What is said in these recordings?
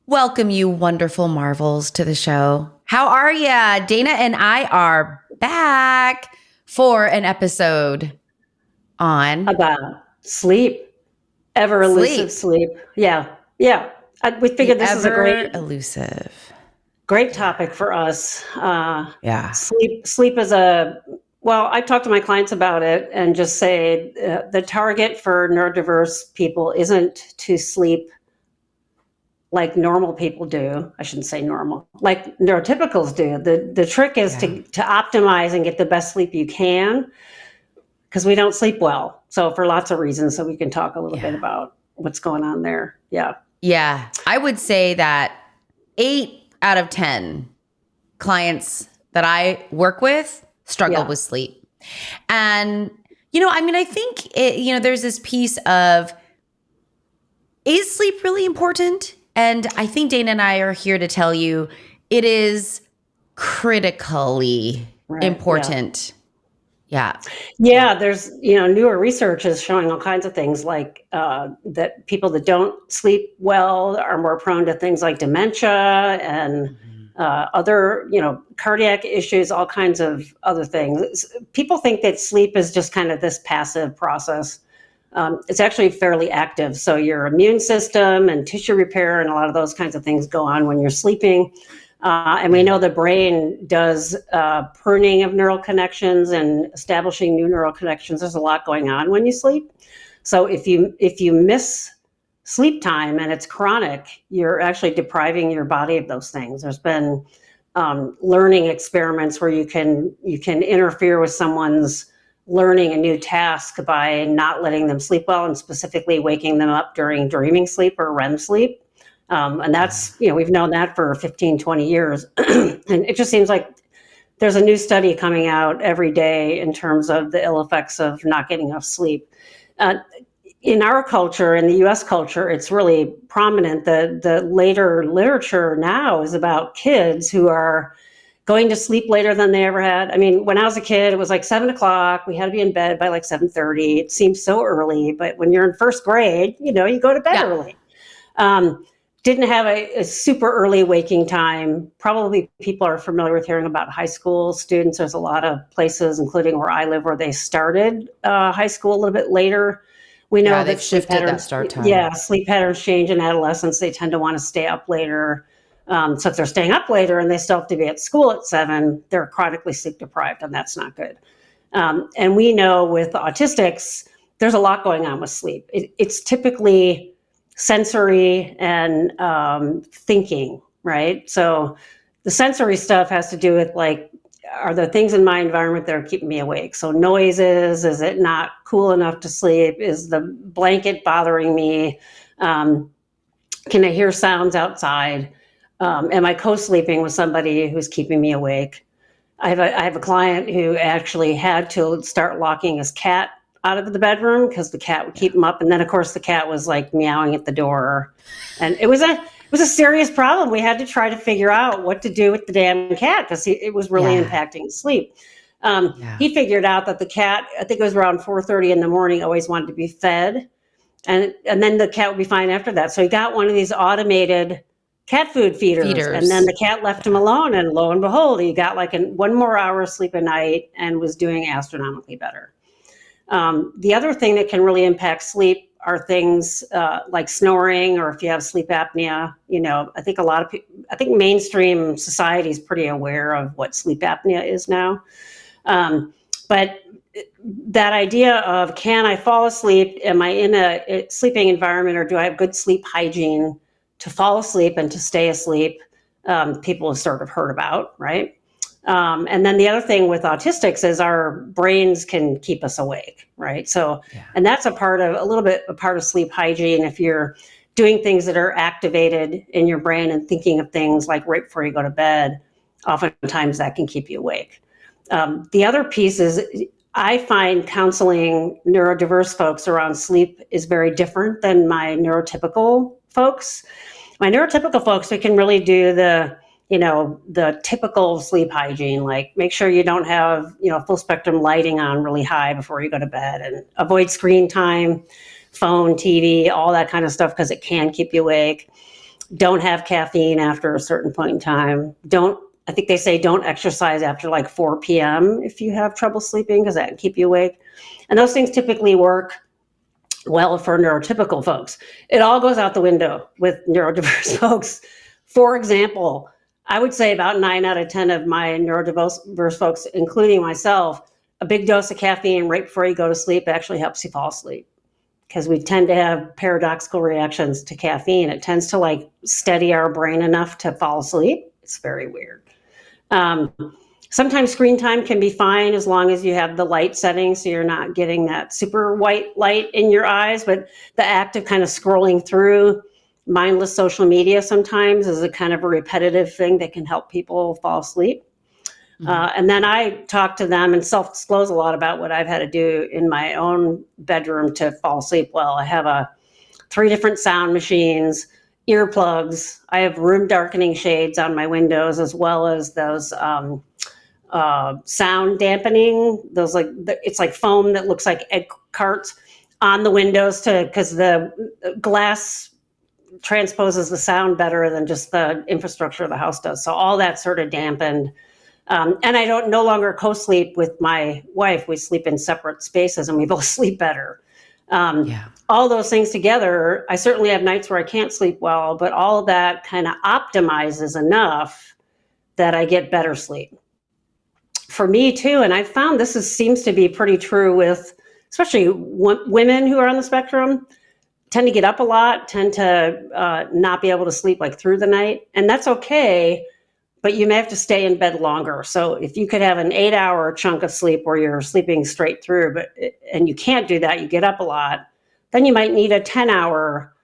Welcome, you wonderful marvels, to the show. How are ya? Dana and I are back for an episode on about sleep, ever elusive sleep. Yeah. We figured this is a great topic for us. Sleep is I talk to my clients about it and just say the target for neurodiverse people isn't to sleep like normal people do. I shouldn't say normal, like neurotypicals do. The trick is to optimize and get the best sleep you can, because we don't sleep well. So for lots of reasons, so we can talk a little bit about what's going on there. Yeah. I would say that 8 out of 10 clients that I work with struggle with sleep. And, I think, there's this piece of, is sleep really important? And I think Dana and I are here to tell you it is critically important. Yeah. There's, newer research is showing all kinds of things like that people that don't sleep well are more prone to things like dementia and other, cardiac issues, all kinds of other things. People think that sleep is just kind of this passive process. It's actually fairly active. So your immune system and tissue repair and a lot of those kinds of things go on when you're sleeping. And we know the brain does pruning of neural connections and establishing new neural connections. There's a lot going on when you sleep. So if you miss sleep time and it's chronic, you're actually depriving your body of those things. There's been learning experiments where you can interfere with someone's learning a new task by not letting them sleep well and specifically waking them up during dreaming sleep or REM sleep. And that's, we've known that for 15, 20 years. And it just seems like there's a new study coming out every day in terms of the ill effects of not getting enough sleep. In our culture, in the US culture, it's really prominent. The later literature now is about kids who are going to sleep later than they ever had. I mean, when I was a kid, it was like 7 o'clock. We had to be in bed by like 7:30. It seems so early, but when you're in first grade, you go to bed early. Didn't have a super early waking time. Probably people are familiar with hearing about high school students. There's a lot of places, including where I live, where they started high school a little bit later. We know that sleep patterns, that start time. Sleep patterns change in adolescence. They tend to want to stay up later. So if they're staying up later and they still have to be at school at 7, they're chronically sleep deprived, and that's not good. And we know with autistics, there's a lot going on with sleep. It's typically sensory and thinking, right? So the sensory stuff has to do with are there things in my environment that are keeping me awake? So noises, is it not cool enough to sleep? Is the blanket bothering me? Can I hear sounds outside? Am I co-sleeping with somebody who's keeping me awake? I have a client who actually had to start locking his cat out of the bedroom because the cat would keep him up. And then of course the cat was like meowing at the door. And it was a serious problem. We had to try to figure out what to do with the damn cat because it was really impacting his sleep. He figured out that the cat, I think it was around 4:30 in the morning, always wanted to be fed. And then the cat would be fine after that. So he got one of these automated cat food feeders. And then the cat left him alone. And lo and behold, he got one more hour of sleep a night and was doing astronomically better. The other thing that can really impact sleep are things like snoring, or if you have sleep apnea. I think a lot of people, I think mainstream society is pretty aware of what sleep apnea is now. But that idea of, can I fall asleep? Am I in a sleeping environment, or do I have good sleep hygiene to fall asleep and to stay asleep? People have sort of heard about, right? And then the other thing with autistics is our brains can keep us awake, right? So, and that's a part of sleep hygiene. If you're doing things that are activated in your brain and thinking of things like right before you go to bed, oftentimes that can keep you awake. The other piece is, I find counseling neurodiverse folks around sleep is very different than my neurotypical folks. My neurotypical folks, we can really do the typical sleep hygiene, like make sure you don't have, full spectrum lighting on really high before you go to bed, and avoid screen time, phone, TV, all that kind of stuff, because it can keep you awake. Don't have caffeine after a certain point in time. I think they say don't exercise after like 4 p.m. if you have trouble sleeping, because that can keep you awake. And those things typically work well for neurotypical folks. It all goes out the window with neurodiverse folks. For example, I would say about 9 out of 10 of my neurodiverse folks, including myself, a big dose of caffeine right before you go to sleep actually helps you fall asleep, because we tend to have paradoxical reactions to caffeine. It tends to like steady our brain enough to fall asleep. It's very weird. Sometimes screen time can be fine as long as you have the light setting so you're not getting that super white light in your eyes. But the act of kind of scrolling through mindless social media sometimes is a kind of a repetitive thing that can help people fall asleep. And then I talk to them and self-disclose a lot about what I've had to do in my own bedroom to fall asleep well. I have 3 different sound machines, earplugs. I have room darkening shades on my windows, as well as those sound dampening. Those it's like foam that looks like egg carts on the windows because the glass transposes the sound better than just the infrastructure of the house does. So all that sort of dampened. And I no longer co-sleep with my wife. We sleep in separate spaces and we both sleep better. All those things together, I certainly have nights where I can't sleep well, but all of that kind of optimizes enough that I get better sleep. For me too, and I've found this seems to be pretty true with especially women who are on the spectrum, tend to get up a lot, tend to not be able to sleep like through the night. And that's okay, but you may have to stay in bed longer. So if you could have an 8-hour chunk of sleep where you're sleeping straight through, and you can't do that, you get up a lot, then you might need a 10-hour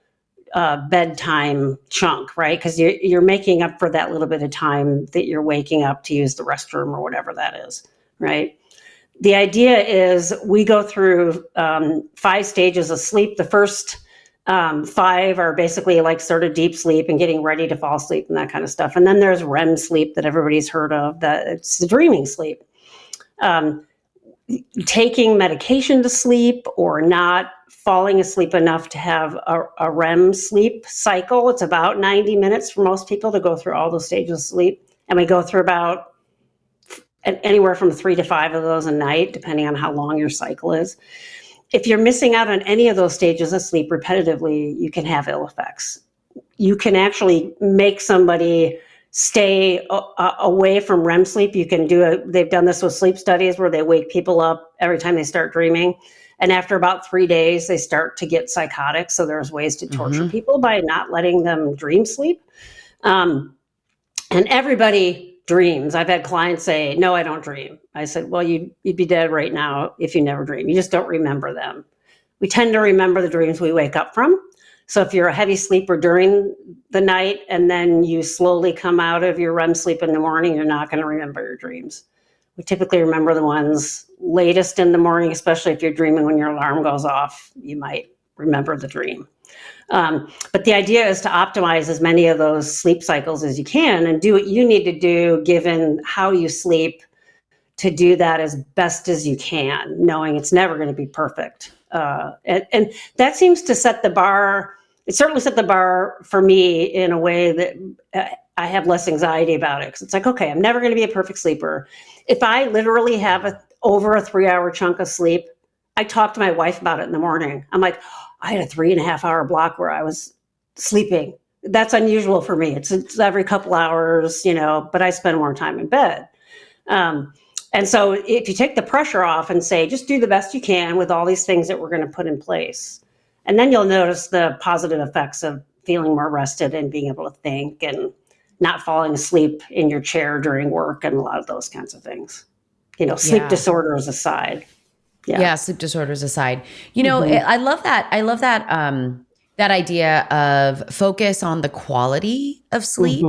bedtime chunk, right? Because you're making up for that little bit of time that you're waking up to use the restroom or whatever that is, right? The idea is we go through 5 stages of sleep. The first 5 are basically like sort of deep sleep and getting ready to fall asleep and that kind of stuff. And then there's REM sleep that everybody's heard of, that it's the dreaming sleep. Taking medication to sleep or not falling asleep enough to have a REM sleep cycle. It's about 90 minutes for most people to go through all those stages of sleep. And we go through about anywhere from 3 to 5 of those a night, depending on how long your cycle is. If you're missing out on any of those stages of sleep repetitively, you can have ill effects. You can actually make somebody stay away from REM sleep. You can they've done this with sleep studies where they wake people up every time they start dreaming. And after about 3 days, they start to get psychotic. So there's ways to torture people by not letting them dream sleep. And everybody dreams. I've had clients say, no, I don't dream. I said, well, you'd be dead right now if you never dream. You just don't remember them. We tend to remember the dreams we wake up from. So if you're a heavy sleeper during the night and then you slowly come out of your REM sleep in the morning, you're not going to remember your dreams. We typically remember the ones latest in the morning, especially if you're dreaming when your alarm goes off, you might remember the dream. But the idea is to optimize as many of those sleep cycles as you can and do what you need to do given how you sleep to do that as best as you can, knowing it's never going to be perfect. And that seems to set the bar. It certainly set the bar for me in a way that I have less anxiety about it. Because it's like, okay, I'm never going to be a perfect sleeper. If I literally have over a 3-hour chunk of sleep, I talk to my wife about it in the morning. I'm like, I had a 3.5-hour block where I was sleeping. That's unusual for me. It's every couple hours, but I spend more time in bed. And so if you take the pressure off and say, just do the best you can with all these things that we're going to put in place, and then you'll notice the positive effects of feeling more rested and being able to think and not falling asleep in your chair during work and a lot of those kinds of things. Sleep disorders aside. Yeah, sleep disorders aside. I love that. I love that that idea of focus on the quality of sleep,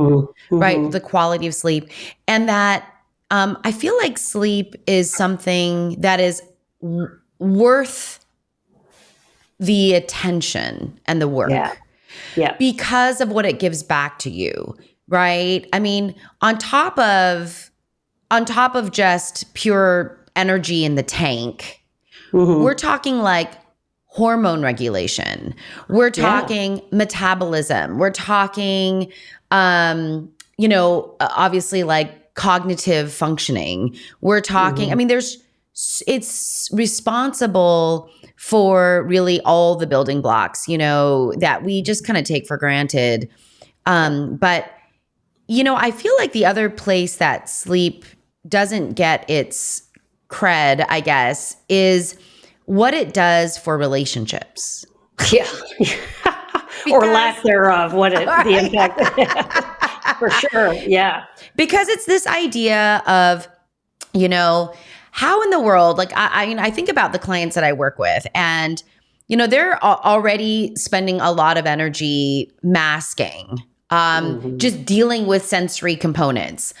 right? The quality of sleep. And that I feel like sleep is something that is worth the attention and the work. Yeah. because of what it gives back to you, right? I mean, on top of just pure energy in the tank, we're talking like hormone regulation. We're talking metabolism. We're talking, obviously like cognitive functioning. We're talking, I mean, it's responsible for really all the building blocks, that we just kind of take for granted. But, I feel like the other place that sleep doesn't get its cred, I guess, is what it does for relationships. Yeah. Or lack thereof, the impact. For sure. Yeah. Because it's this idea of, how in the world, like I think about the clients that I work with, and, they're already spending a lot of energy masking, just dealing with sensory components,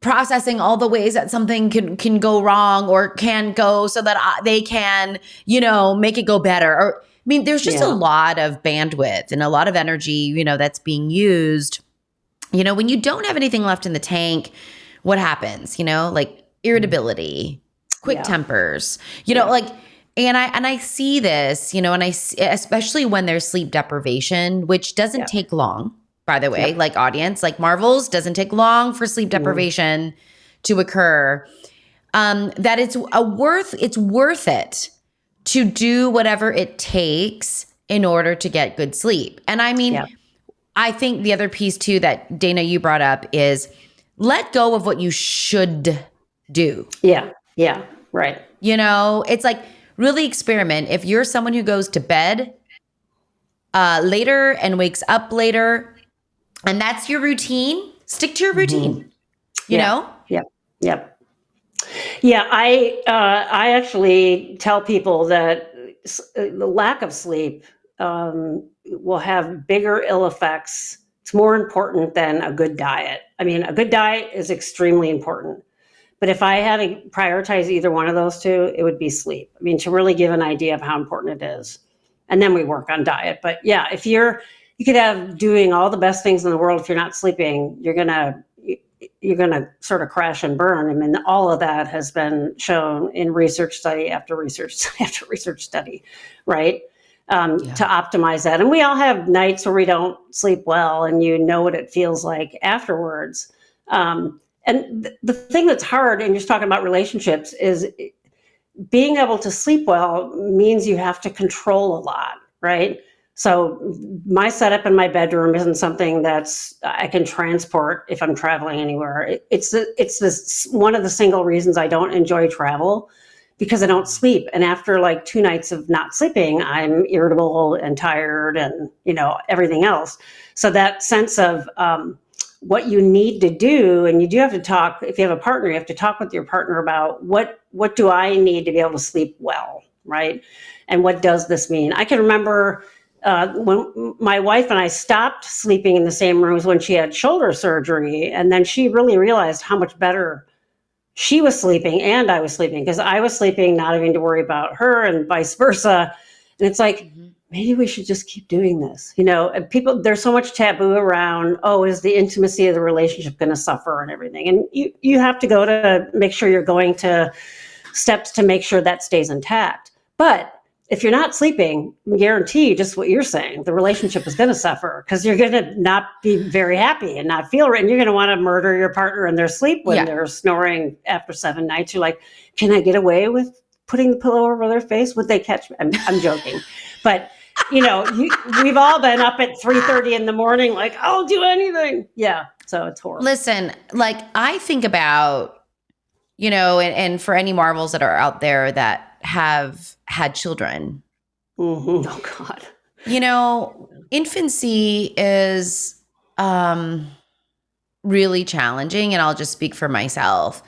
processing all the ways that something can go wrong or can go so that they can, make it go better. Or, I mean, there's just a lot of bandwidth and a lot of energy, that's being used. When you don't have anything left in the tank, what happens? Like irritability, quick tempers, and I see this, and I see, especially when there's sleep deprivation, which doesn't take long. By the way, like audience, like Marvels, doesn't take long for sleep deprivation to occur. That it's worth it to do whatever it takes in order to get good sleep. And I mean, I think the other piece too that Dana, you brought up is let go of what you should do. Yeah. Yeah. Right. It's like really experiment. If you're someone who goes to bed later and wakes up later, and that's your routine, stick to your routine, you know? Yep. Yep. Yeah. I actually tell people that the lack of sleep will have bigger ill effects. It's more important than a good diet. I mean, a good diet is extremely important. But if I had to prioritize either one of those two, it would be sleep. I mean, to really give an idea of how important it is. And then we work on diet. But yeah, you could have doing all the best things in the world. If you're not sleeping, you're gonna sort of crash and burn. I mean, all of that has been shown in research study after research after research study, right? To optimize that. And we all have nights where we don't sleep well, and what it feels like afterwards. And the thing that's hard, and you're talking about relationships, is being able to sleep well means you have to control a lot, right? So my setup in my bedroom isn't something I can transport if I'm traveling anywhere. It's this one of the single reasons I don't enjoy travel, because I don't sleep. And after like 2 nights of not sleeping, I'm irritable and tired and, everything else. So that sense of what you need to do, and you do have to talk, if you have a partner, you have to talk with your partner about what do I need to be able to sleep well, right? And what does this mean? I can remember when my wife and I stopped sleeping in the same rooms when she had shoulder surgery. And then she really realized how much better she was sleeping and I was sleeping, because I was sleeping, not having to worry about her, and vice versa. And it's like, maybe we should just keep doing this, and there's so much taboo around, is the intimacy of the relationship going to suffer and everything. And you have to go to make sure you're going to steps to make sure that stays intact. But if you're not sleeping, I guarantee you just what you're saying, the relationship is going to suffer, because you're going to not be very happy and not feel right. And you're going to want to murder your partner in their sleep when they're snoring after 7 nights. You're like, can I get away with putting the pillow over their face? Would they catch me? I'm joking. But, we've all been up at 3:30 in the morning, like, I'll do anything. Yeah. So it's horrible. Listen, like I think about, and for any Marvels that are out there that have had children. Oh God. Infancy is really challenging, and I'll just speak for myself.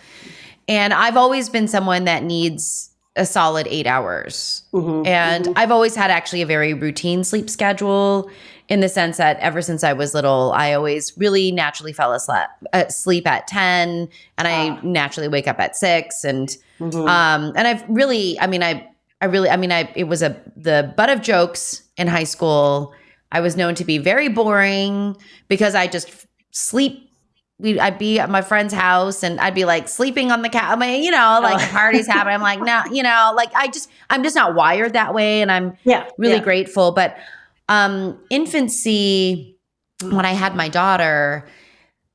And I've always been someone that needs a solid 8 hours. And I've always had actually a very routine sleep schedule, in the sense that ever since I was little, I always really naturally fell asleep at 10, and I naturally wake up at 6. And I've really, it was the butt of jokes in high school. I was known to be very boring because I just sleep. I'd be at my friend's house and I'd be like sleeping on the couch. The parties happen. I'm like, no, like I'm just not wired that way. And I'm really grateful. But infancy, when I had my daughter,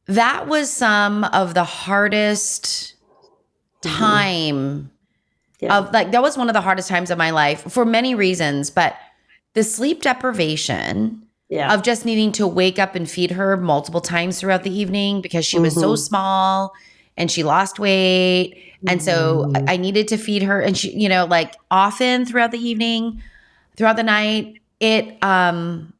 that was some of the hardest time that was one of the hardest times of my life for many reasons. But the sleep deprivation of just needing to wake up and feed her multiple times throughout the evening because she was so small and she lost weight. And so I needed to feed her, and she, often throughout the evening, throughout the night, it kind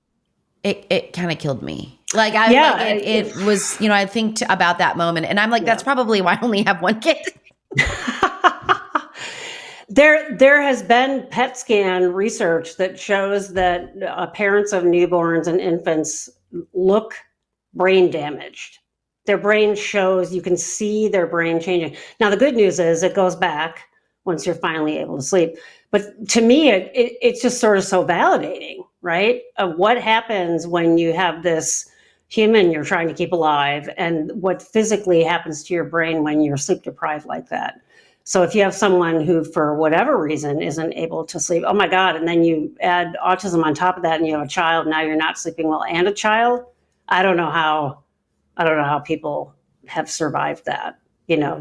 of killed me. It was, I think about that moment and I'm like, that's probably why I only have one kid. There has been PET scan research that shows that parents of newborns and infants look brain damaged. Their brain shows, you can see their brain changing. Now, the good news is it goes back once you're finally able to sleep. But to me, it's just sort of so validating, right? Of what happens when you have this human you're trying to keep alive and what physically happens to your brain when you're sleep deprived like that. So if you have someone who, for whatever reason, isn't able to sleep, oh my God, and then you add autism on top of that and you have a child, now you're not sleeping well and a child. I don't know how people have survived that.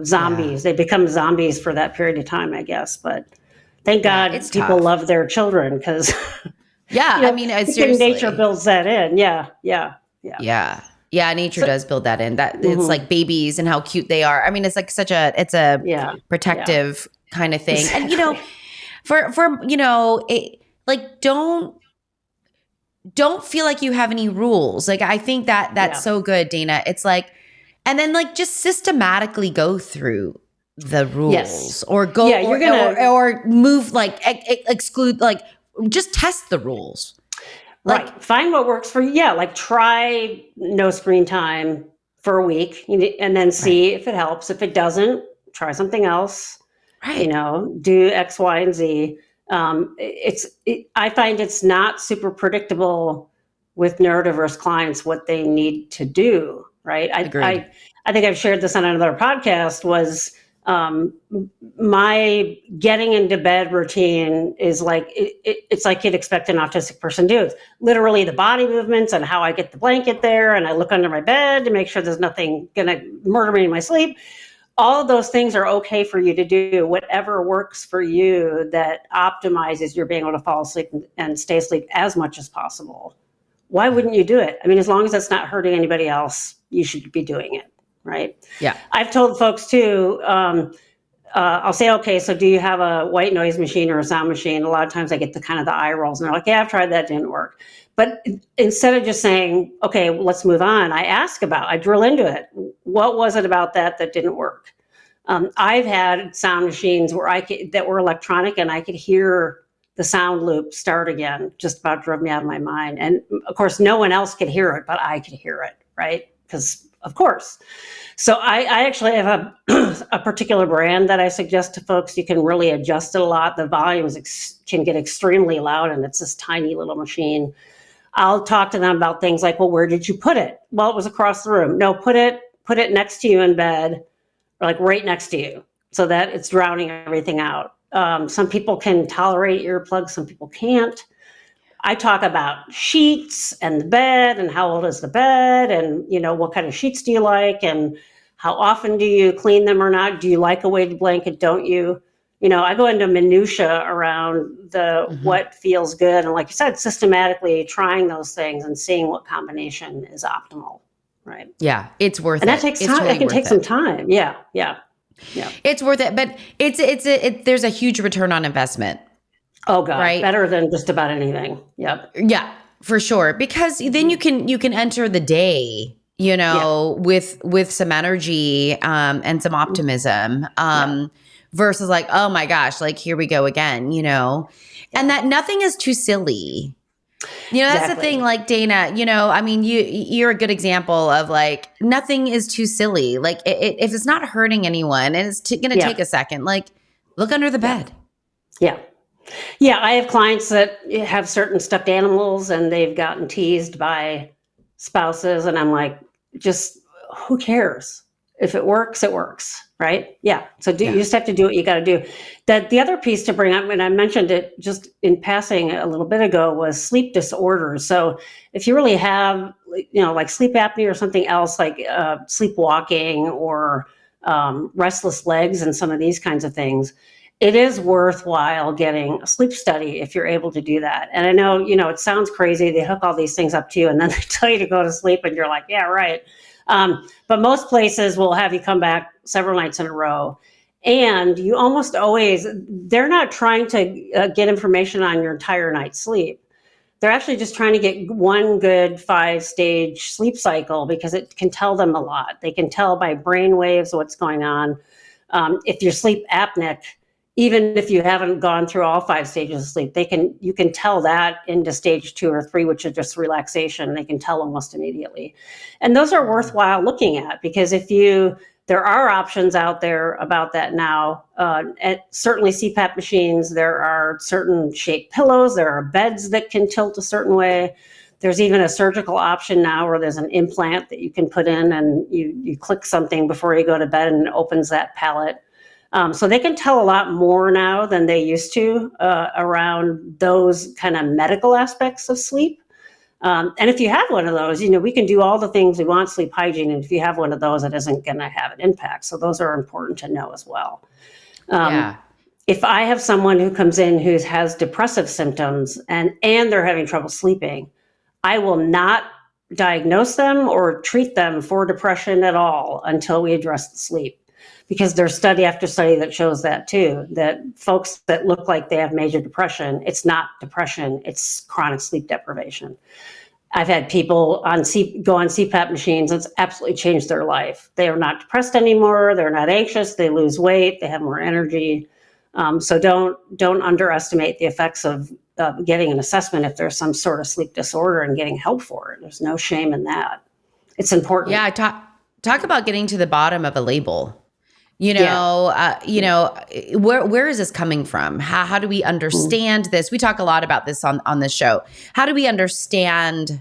Zombies, they become zombies for that period of time, I guess. But thank God people love their children because seriously, nature builds that in. Yeah, nature does build that in. That it's like babies and how cute they are. I mean, it's like it's a protective kind of thing. Exactly. And don't feel like you have any rules. Like I think that's so good, Dana. It's like, and then like just systematically go through the rules or go or move, like exclude, like just test the rules. Right. Find what works for you. Yeah. Like try no screen time for a week and then see if it helps. If it doesn't, try something else. Right. Do X, Y, and Z. I find it's not super predictable with neurodiverse clients what they need to do. Right. I think I've shared this on another podcast was my getting into bed routine is like, it's like you'd expect an autistic person to do. It's literally the body movements and how I get the blanket there. And I look under my bed to make sure there's nothing going to murder me in my sleep. All of those things are okay for you to do. Whatever works for you that optimizes your being able to fall asleep and stay asleep as much as possible. Why wouldn't you do it? I mean, as long as it's not hurting anybody else, you should be doing it. Right. Yeah. I've told folks too, I'll say, okay, so do you have a white noise machine or a sound machine? A lot of times I get the kind of the eye rolls and they're like, yeah, I've tried that, didn't work. But instead of just saying, okay, let's move on, I drill into it. What was it about that didn't work? I've had sound machines that were electronic and I could hear the sound loop start again, just about drove me out of my mind. And of course, no one else could hear it, but I could hear it, right? Because of course. So I actually have a particular brand that I suggest to folks. You can really adjust it a lot. The volumes can get extremely loud and it's this tiny little machine. I'll talk to them about things like, well, where did you put it? Well, it was across the room. No, put it next to you in bed, or like right next to you so that it's drowning everything out. Some people can tolerate earplugs, some people can't. I talk about sheets and the bed and how old is the bed and, what kind of sheets do you like and how often do you clean them or not? Do you like a weighted blanket? Don't you? I go into minutia around what feels good. And like you said, systematically trying those things and seeing what combination is optimal. Right. Yeah. It's worth it. And that takes time. Totally it can take some time. Yeah. Yeah. Yeah. It's worth it. But there's a huge return on investment. Oh God, right? Better than just about anything. Yep. Yeah, for sure. Because then you can enter the day, with some energy and some optimism versus like, oh my gosh, like here we go again, and that nothing is too silly. That's the thing, like Dana, I mean, you're a good example of like, nothing is too silly. Like if it's not hurting anyone and it's going to take a second, like look under the bed. Yeah. Yeah, I have clients that have certain stuffed animals and they've gotten teased by spouses, and I'm like, just who cares? If it works, right? Yeah. So you Yeah. just have to do what you got to do. That the other piece to bring up, and I mentioned it just in passing a little bit ago, was sleep disorders. So if you really have, like sleep apnea or something else, like sleepwalking or restless legs and some of these kinds of things, it is worthwhile getting a sleep study if you're able to do that. And I know, it sounds crazy. They hook all these things up to you and then they tell you to go to sleep and you're like, yeah, right. But most places will have you come back several nights in a row. And you almost always, they're not trying to get information on your entire night's sleep. They're actually just trying to get one good 5-stage sleep cycle because it can tell them a lot. They can tell by brain waves what's going on. If you're sleep apneic, even if you haven't gone through all 5 stages of sleep, you can tell that into stage 2 or 3, which is just relaxation. They can tell almost immediately. And those are worthwhile looking at because there are options out there about that now. Certainly CPAP machines, there are certain shaped pillows, there are beds that can tilt a certain way. There's even a surgical option now where there's an implant that you can put in and you click something before you go to bed and it opens that palate. So they can tell a lot more now than they used to around those kind of medical aspects of sleep. And if you have one of those, we can do all the things we want, sleep hygiene. And if you have one of those, it isn't going to have an impact. So those are important to know as well. Yeah. If I have someone who comes in who has depressive symptoms and they're having trouble sleeping, I will not diagnose them or treat them for depression at all until we address the sleep. Because there's study after study that shows that too, that folks that look like they have major depression, it's not depression, it's chronic sleep deprivation. I've had people go on CPAP machines. It's absolutely changed their life. They are not depressed anymore. They're not anxious. They lose weight. They have more energy. So don't underestimate the effects of getting an assessment if there's some sort of sleep disorder and getting help for it. There's no shame in that. It's important. Yeah. Talk about getting to the bottom of a label. Where is this coming from? How do we understand this? We talk a lot about this on this show. How do we understand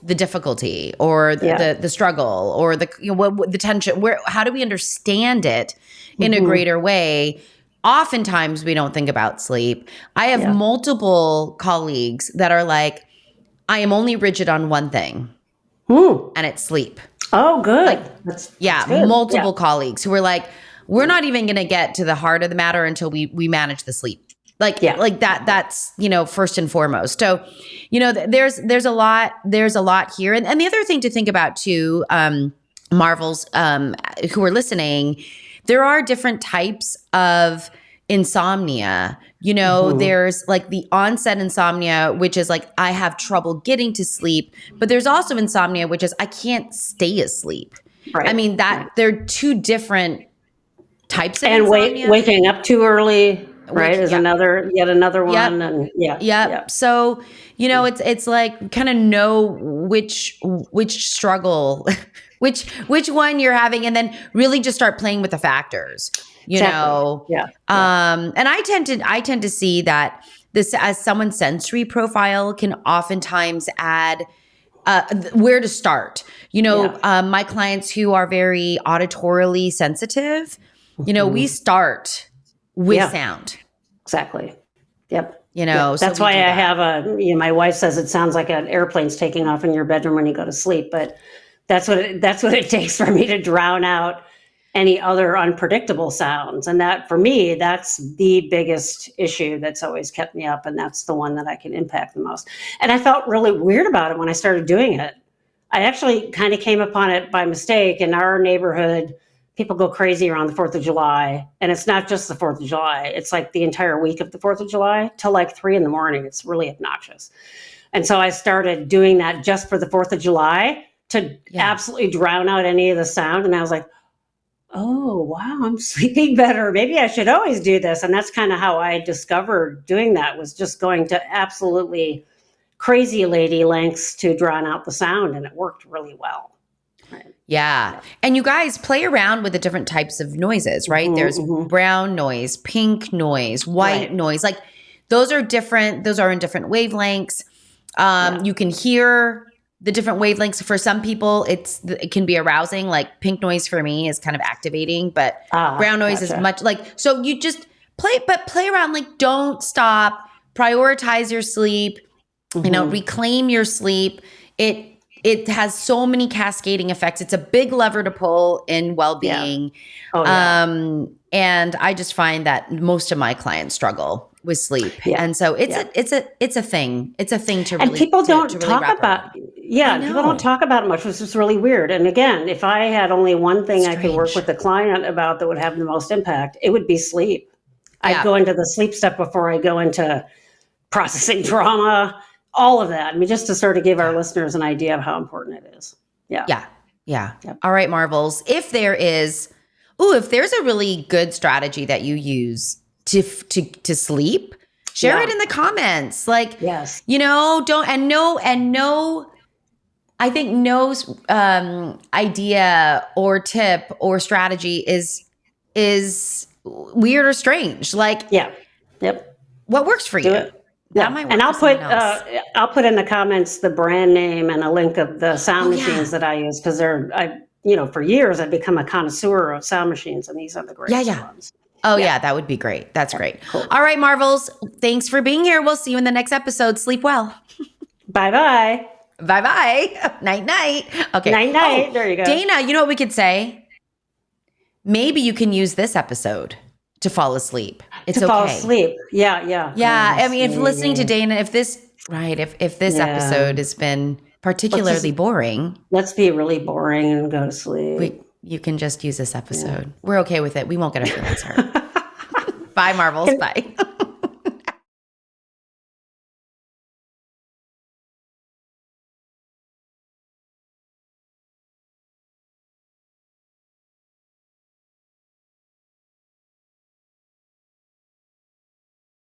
the difficulty or the struggle or the tension? How do we understand it in a greater way? Oftentimes we don't think about sleep. I have multiple colleagues that are like, I am only rigid on one thing, and it's sleep. Oh, good. That's good. Multiple colleagues who are like, we're not even going to get to the heart of the matter until we manage the sleep. Like that, that's, first and foremost. So, there's a lot here. And the other thing to think about too, Marvels, who are listening, there are different types of insomnia. There's like the onset insomnia, which is like, I have trouble getting to sleep, but there's also insomnia, which is I can't stay asleep. Right. I mean, they're two different types of insomnia. And waking up too early, right, is yet another one. And Yep. So, it's like kind of know which struggle, which one you're having, and then really just start playing with the factors, know. Yeah. And I tend to see that this, as someone's sensory profile can oftentimes add where to start. My clients who are very auditorily sensitive, we start with sound. Exactly. Yep. so that's why I have my wife says it sounds like an airplane's taking off in your bedroom when you go to sleep, but that's what it takes for me to drown out any other unpredictable sounds. And that, for me, that's the biggest issue that's always kept me up. And that's the one that I can impact the most. And I felt really weird about it when I started doing it. I actually kind of came upon it by mistake. In our neighborhood, people go crazy around the 4th of July. And it's not just the 4th of July. It's like the entire week of the 4th of July till like 3 a.m. It's really obnoxious. And so I started doing that just for the 4th of July to absolutely drown out any of the sound. And I was like, oh, wow, I'm sleeping better. Maybe I should always do this. And that's kind of how I discovered doing that, was just going to absolutely crazy lady lengths to drown out the sound. And it worked really well. Right. Yeah. And you guys play around with the different types of noises, right? There's brown noise, pink noise, white noise. Like those are different. Those are in different wavelengths. You can hear the different wavelengths. For some people, it can be arousing. Like pink noise for me is kind of activating, but brown noise is much like, so you just play around, like don't stop, prioritize your sleep, reclaim your sleep. It has so many cascading effects. It's a big lever to pull in well-being. And I just find that most of my clients struggle with sleep. And so it's a thing. It's a thing to really, and people don't really talk about. People don't talk about it much, which is really weird. And again, if I had only one thing I could work with the client about that would have the most impact, it would be sleep. I'd go into the sleep stuff before I go into processing trauma, all of that. I mean, just to sort of give our listeners an idea of how important it is. Yeah. All right, Marvels. If there's a really good strategy that you use to sleep, share it in the comments. Like, I think no idea or tip or strategy is weird or strange. Like, what works for you? That might work. And I'll put in the comments the brand name and a link of the sound machines that I use, because for years I've become a connoisseur of sound machines, and these are the great ones. That would be great. That's great. Cool. All right, Marvels. Thanks for being here. We'll see you in the next episode. Sleep well. Bye-bye. Bye-bye. Night-night. Okay. Night-night. There you go. Dana, you know what we could say? Maybe you can use this episode to fall asleep. It's okay. Fall asleep. Yeah. I mean, if listening to Dana, if this episode has been particularly boring. Let's be really boring and go to sleep. You can just use this episode. We're okay with it. We won't get our feelings hurt. Bye, Marvels. Bye.